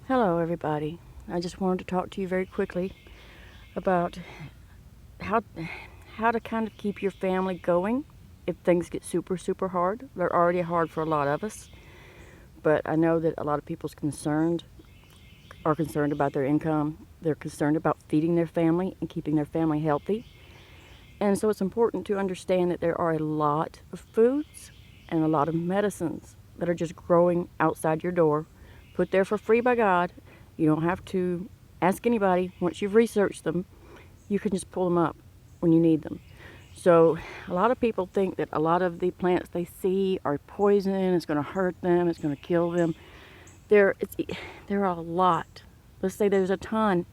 Hello everybody. I just wanted to talk to you very quickly about how to kind of keep your family going if things get super hard. They're already hard for a lot of us, but I know that a lot of people's are concerned about their income. They're concerned about feeding their family and keeping their family healthy. And so it's important to understand that there are a lot of foods and a lot of medicines that are just growing outside your door, put there for free by God. You don't have to ask anybody. Once you've researched them, you can just pull them up when you need them. So a lot of people think that a lot of the plants they see are poison, it's going to hurt them, it's going to kill them. There are a lot. Let's say there's a ton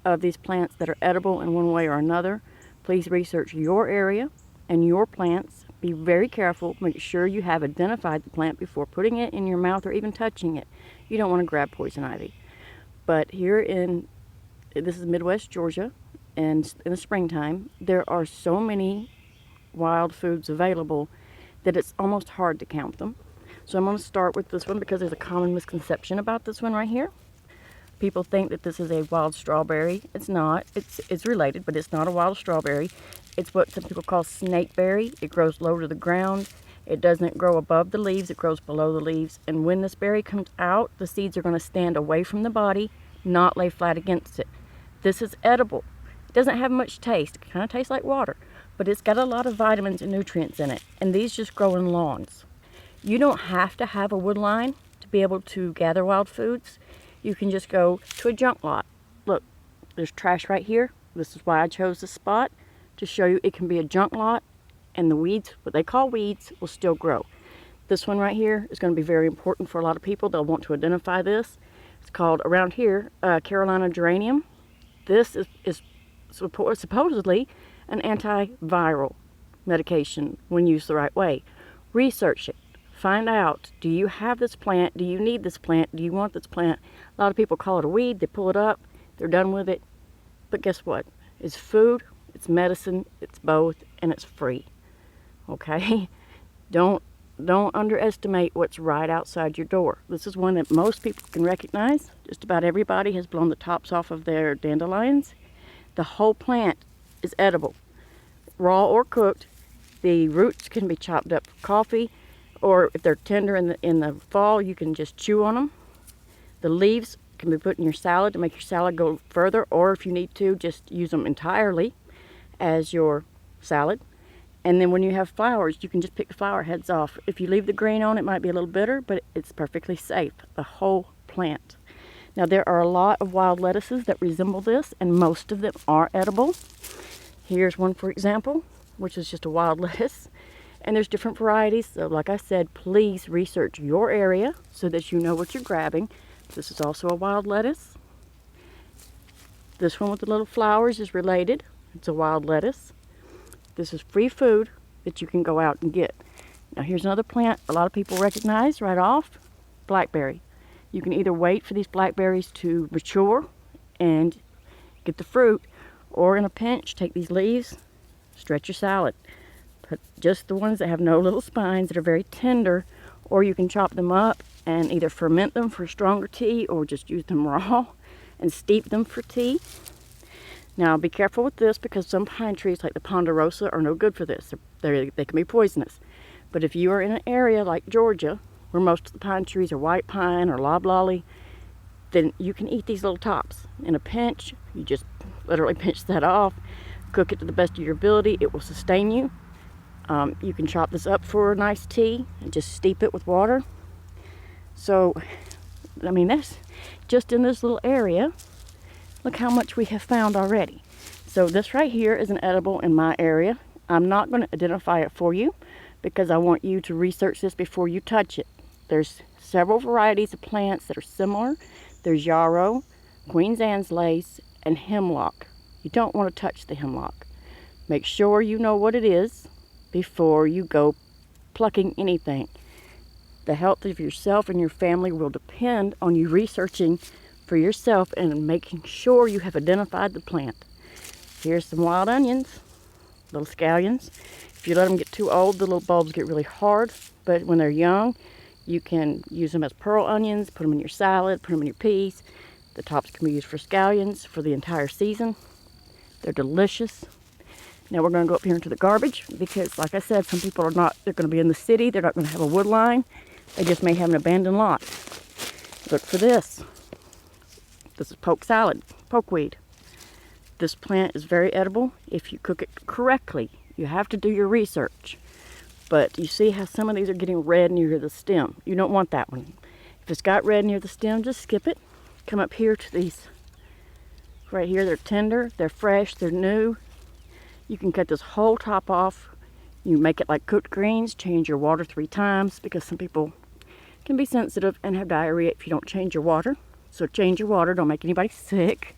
of these plants that are edible in one way or another. Please research your area and your plants. Be very careful. Make sure you have identified the plant before putting it in your mouth or even touching it. You don't want to grab poison ivy. But this is Midwest Georgia, and in the springtime, there are so many wild foods available that it's almost hard to count them. So I'm going to start with this one because there's a common misconception about this one right here. People think that this is a wild strawberry. It's not. It's related, but it's not a wild strawberry. It's what some people call snakeberry. It grows low to the ground. It doesn't grow above the leaves. It grows below the leaves. And when this berry comes out, the seeds are going to stand away from the body, not lay flat against it. This is edible. It doesn't have much taste. It kind of tastes like water, but it's got a lot of vitamins and nutrients in it. And these just grow in lawns. You don't have to have a wood line to be able to gather wild foods. You can just go to a junk lot. Look, there's trash right here. This is why I chose this spot, to show you it can be a junk lot, and the weeds, what they call weeds, will still grow. This one right here is going to be very important for a lot of people. They'll want to identify this. It's called, around here, Carolina Geranium. This is supposedly an antiviral medication when used the right way. Research it. Find out, do you have this plant? Do you need this plant? Do you want this plant? A lot of people call it a weed. They pull it up. They're done with it. But guess what? It's food, it's medicine, it's both, and it's free. Okay? Don't underestimate what's right outside your door. This is one that most people can recognize. Just about everybody has blown the tops off of their dandelions. The whole plant is edible, raw or cooked. The roots can be chopped up for coffee, or if they're tender in the fall, you can just chew on them. The leaves can be put in your salad to make your salad go further, or if you need to, just use them entirely as your salad. And then when you have flowers, you can just pick the flower heads off. If you leave the green on, it might be a little bitter, but it's perfectly safe, the whole plant. Now, there are a lot of wild lettuces that resemble this, and most of them are edible. Here's one, for example, which is just a wild lettuce. And there's different varieties, so like I said, please research your area so that you know what you're grabbing. This is also a wild lettuce. This one with the little flowers is related. It's a wild lettuce. This is free food that you can go out and get. Now here's another plant a lot of people recognize right off, blackberry. You can either wait for these blackberries to mature and get the fruit, or in a pinch, take these leaves, stretch your salad. But just the ones that have no little spines, that are very tender, or you can chop them up and either ferment them for stronger tea or just use them raw and steep them for tea. Now be careful with this because some pine trees like the ponderosa are no good for this. They can be poisonous. But if you are in an area like Georgia where most of the pine trees are white pine or loblolly, then you can eat these little tops. In a pinch, you just literally pinch that off, cook it to the best of your ability. It will sustain you. You can chop this up for a nice tea and just steep it with water. So, I mean, that's just in this little area. Look how much we have found already. So this right here is an edible in my area. I'm not going to identify it for you because I want you to research this before you touch it. There's several varieties of plants that are similar. There's yarrow, Queen's Anne's lace, and hemlock. You don't want to touch the hemlock. Make sure you know what it is before you go plucking anything. The health of yourself and your family will depend on you researching for yourself and making sure you have identified the plant. Here's some wild onions, little scallions. If you let them get too old, the little bulbs get really hard, but when they're young, You can use them as pearl onions, put them in your salad, put them in your peas. The tops can be used for scallions for the entire season. They're delicious. Now we're going to go up here into the garbage because, like I said, some people are not, they're going to be in the city. They're not going to have a wood line. They just may have an abandoned lot. Look for this. This is poke salad, pokeweed. This plant is very edible if you cook it correctly. You have to do your research. But you see how some of these are getting red near the stem. You don't want that one. If it's got red near the stem, just skip it. Come up here to these. Right here, they're tender, they're fresh, they're new. You can cut this whole top off. You make it like cooked greens, change your water 3 times because some people can be sensitive and have diarrhea if you don't change your water. So change your water, don't make anybody sick.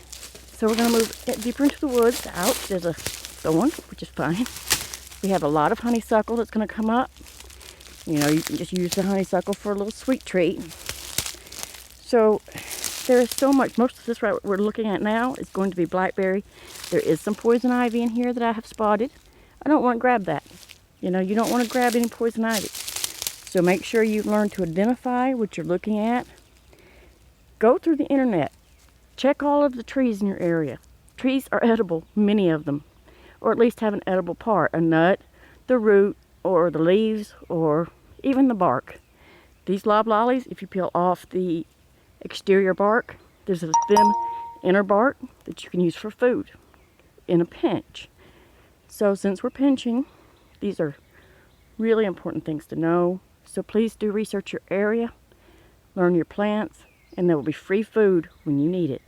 So we're going to move deeper into the woods. Out, there's a thorn, which is fine. We have a lot of honeysuckle that's going to come up. You know, you can just use the honeysuckle for a little sweet treat. So there is so much. Most of this right we're looking at now is going to be blackberry. There is some poison ivy in here that I have spotted. I don't want to grab that. You know, you don't want to grab any poison ivy. So make sure you learn to identify what you're looking at. Go through the internet. Check all of the trees in your area. Trees are edible, many of them. Or at least have an edible part. A nut, the root, or the leaves, or even the bark. These loblollies, if you peel off the exterior bark, there's a thin inner bark that you can use for food in a pinch. So since we're pinching, these are really important things to know. So please do research your area, learn your plants, and there will be free food when you need it.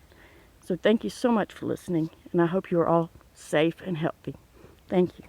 So thank you so much for listening, and I hope you are all safe and healthy. Thank you.